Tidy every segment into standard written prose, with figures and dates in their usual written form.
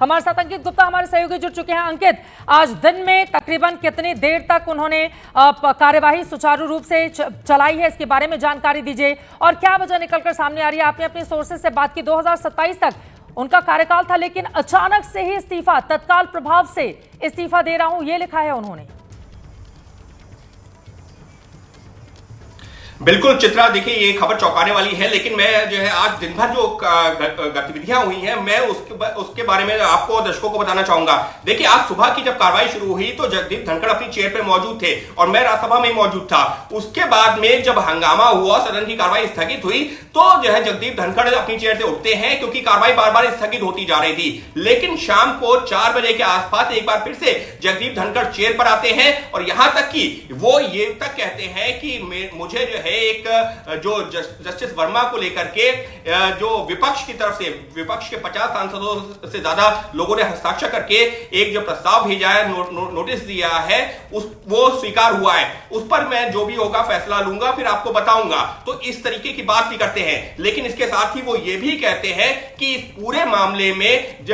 हमारे साथ अंकित गुप्ता हमारे सहयोगी जुड़ चुके हैं। अंकित, आज दिन में तकरीबन कितनी देर तक उन्होंने कार्यवाही सुचारू रूप से चलाई है, इसके बारे में जानकारी दीजिए और क्या वजह निकलकर सामने आ रही है? आपने अपने सोर्सेज से बात की, 2027 तक उनका कार्यकाल था, लेकिन अचानक से ही इस्तीफा, तत्काल प्रभाव से इस्तीफा दे रहा हूं, ये लिखा है उन्होंने। बिल्कुल चित्रा, देखिए ये खबर चौंकाने वाली है, लेकिन मैं जो है आज दिन भर जो गतिविधियां हुई हैं मैं उसके बारे में आपको दर्शकों को बताना चाहूंगा। देखिए आज सुबह की जब कार्रवाई शुरू हुई तो जगदीप धनखड़ अपनी चेयर पे मौजूद थे और मैं राज्यसभा में मौजूद था। उसके बाद में जब हंगामा हुआ, सदन की कार्रवाई स्थगित हुई, तो जो है जगदीप धनखड़ अपनी चेयर से उठते हैं क्योंकि कार्रवाई बार बार स्थगित होती जा रही थी। लेकिन शाम को 4 बजे के आसपास एक बार फिर से जगदीप धनखड़ चेयर पर आते हैं और यहां तक कि वो ये तक कहते हैं कि मुझे जो है एक जो जस्टिस वर्मा को लेकर के जो विपक्ष की तरफ से, विपक्ष के 50 सांसदों से ज्यादा लोगों ने हस्ताक्षर करके एक जो प्रस्ताव भेजा है, नोटिस दिया है, वो स्वीकार हुआ है। उस पर मैं जो भी होगा फैसला लूंगा, फिर आपको बताऊंगा। तो इस तरीके की बात भी करते हैं, लेकिन इसके साथ ही वो ये भी कहते हैं कि इस पूरे मामले में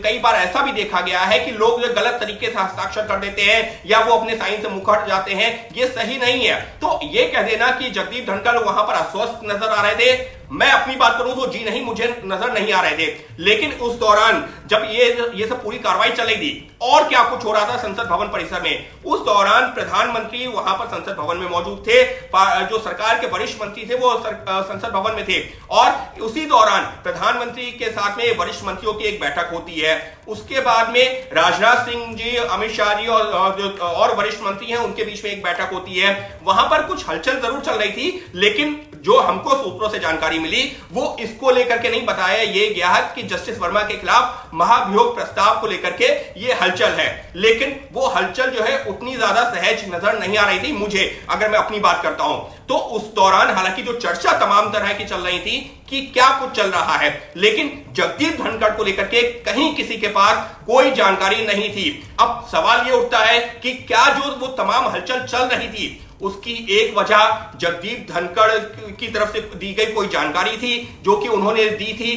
कई बार ऐसा भी देखा गया है कि लोग जो गलत तरीके से हस्ताक्षर कर देते हैं या वो अपने साइन से मुंह हट जाते हैं, ये सही नहीं है। तो ये कह देना कि जगदीप धनखड़ वहां पर अस्वस्थ नजर आ रहे थे, मैं अपनी बात करूं तो जी नहीं, मुझे नजर नहीं आ रहे थे। लेकिन उस दौरान जब ये सब पूरी कार्रवाई चल रही थी और क्या कुछ हो रहा था संसद भवन परिसर में, उस दौरान प्रधानमंत्री वहां पर संसद भवन में मौजूद थे, जो सरकार के वरिष्ठ मंत्री थे वो संसद भवन में थे और उसी दौरान प्रधानमंत्री के साथ में वरिष्ठ मंत्रियों की एक बैठक होती है। उसके बाद में राजनाथ सिंह जी, अमित शाह जी और वरिष्ठ मंत्री हैं उनके बीच में एक बैठक होती है। वहां पर कुछ हलचल जरूर चल रही थी, लेकिन जो हमको सूत्रों से जानकारी मिली वो इसको लेकर के नहीं बताया ये गया कि जस्टिस वर्मा के खिलाफ महाभियोग प्रस्ताव को लेकर के ये हलचल है। लेकिन वो हलचल जो है उतनी ज्यादा सहज नजर नहीं आ रही थी मुझे, अगर मैं अपनी बात करता हूं तो। उस दौरान हालांकि जो चर्चा तमाम तरह की चल रही थी कि क्या कुछ चल रहा है, लेकिन जगदीप धनखड़ को लेकर के कहीं किसी के पास कोई जानकारी नहीं थी। अब सवाल ये उठता है कि क्या जो वो तमाम हलचल चल रही थी उसकी एक वजह जगदीप धनखड़ की तरफ से दी गई कोई जानकारी थी जो कि उन्होंने दी थी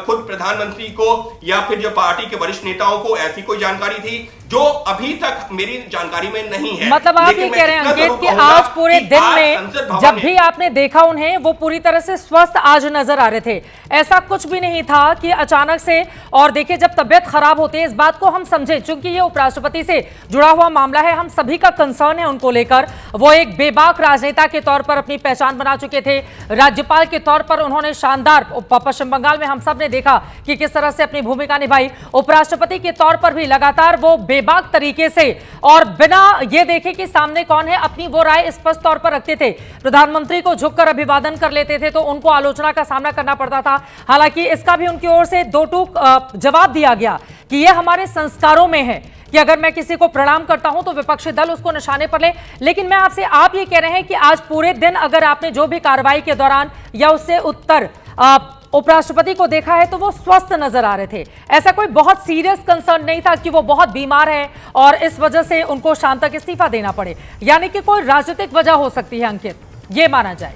खुद प्रधानमंत्री को या फिर जो पार्टी के वरिष्ठ नेताओं को, ऐसी कोई जानकारी थी जो अभी तक मेरी जानकारी में नहीं है। मतलब आप ये कह रहे हैं अंकित कि आज पूरे दिन में जब भी आपने देखा उन्हें, वो पूरी तरह से स्वस्थ आज नजर आ रहे थे, ऐसा कुछ भी नहीं था कि अचानक से। और देखिए जब तबियत खराब होती है, इस बात को हम समझे, क्योंकि ये उपराष्ट्रपति से जुड़ा हुआ मामला है, हम सभी का कंसर्न है उनको लेकर। वो एक बेबाक राजनेता के तौर पर अपनी पहचान बना चुके थे, राज्यपाल के तौर पर उन्होंने शानदार, पश्चिम बंगाल में हम सब ने देखा कि किस तरह से अपनी भूमिका निभाई। उपराष्ट्रपति के तौर पर भी लगातार वो बेबाक तरीके से और बिना ये देखे कि सामने कौन है, अपनी वो राय स्पष्ट तौर पर रखते थे। प्रधानमंत्री को झुककर अभिवादन कर लेते थे तो उनको आलोचना का सामना करना पड़ता था। हालांकि इसका भी उनकी ओर से दो टूक जवाब दिया गया कि यह हमारे संस्कारों में है कि अगर मैं किसी को प्रणाम करता हूं तो विपक्षी दल उसको निशाने पर ले। लेकिन मैं आपसे, आप ये कह रहे हैं कि आज पूरे दिन अगर आपने जो भी कार्रवाई के दौरान या उससे उत्तर उपराष्ट्रपति को देखा है तो वो स्वस्थ नजर आ रहे थे, ऐसा कोई बहुत सीरियस कंसर्न नहीं था कि वो बहुत बीमार है और इस वजह से उनको शाम तक इस्तीफा देना पड़े, यानी कि कोई राजनीतिक वजह हो सकती है अंकित, ये माना जाए।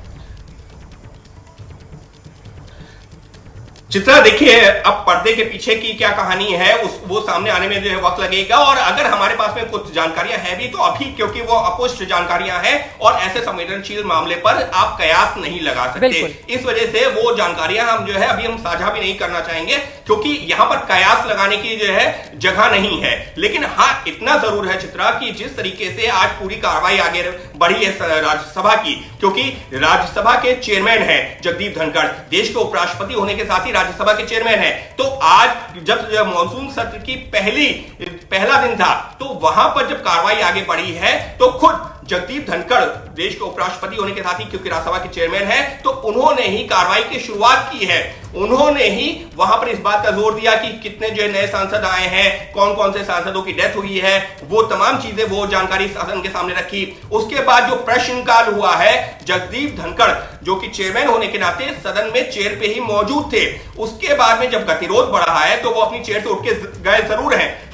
चित्रा देखिए, अब पर्दे के पीछे की क्या कहानी है वो सामने आने में जो है वक्त लगेगा, और अगर हमारे पास में कुछ जानकारियां हैं भी तो अभी क्योंकि वो अपुष्ट जानकारियां हैं और ऐसे संवेदनशील मामले पर आप कयास नहीं लगा सकते, इस वजह से वो जानकारियां हम जो है अभी हम साझा भी नहीं करना चाहेंगे क्योंकि यहां पर कयास लगाने की जो है जगह नहीं है। लेकिन हाँ, इतना जरूर है चित्रा कि जिस तरीके से आज पूरी कार्रवाई आगे बढ़ी है राज्यसभा की, क्योंकि राज्यसभा के चेयरमैन है जगदीप धनखड़, देश के उपराष्ट्रपति होने के साथ ही राज्यसभा के चेयरमैन है। तो आज जब मानसून सत्र की पहला दिन था तो वहां पर जब कार्रवाई आगे बढ़ी है तो खुद जगदीप धनखड़, देश के उपराष्ट्रपति होने के साथ ही क्योंकि राज्यसभा के चेयरमैन है, तो उन्होंने ही कार्रवाई की शुरुआत की है। उन्होंने ही वहां पर इस बात का जोर दिया कि कितने जो नए सांसद आए हैं, कौन कौन से सांसदों की डेथ हुई है, वो तमाम चीजें, वो जानकारी सदन के सामने रखी। उसके बाद जो प्रश्नकाल हुआ है, जगदीप धनखड़ जो कि चेयरमैन होने के नाते सदन में चेयर पे ही मौजूद थे। उसके बाद में जब गतिरोध बढ़ा है तो वो अपनी चेयर से उठ के गए जरूर हैं।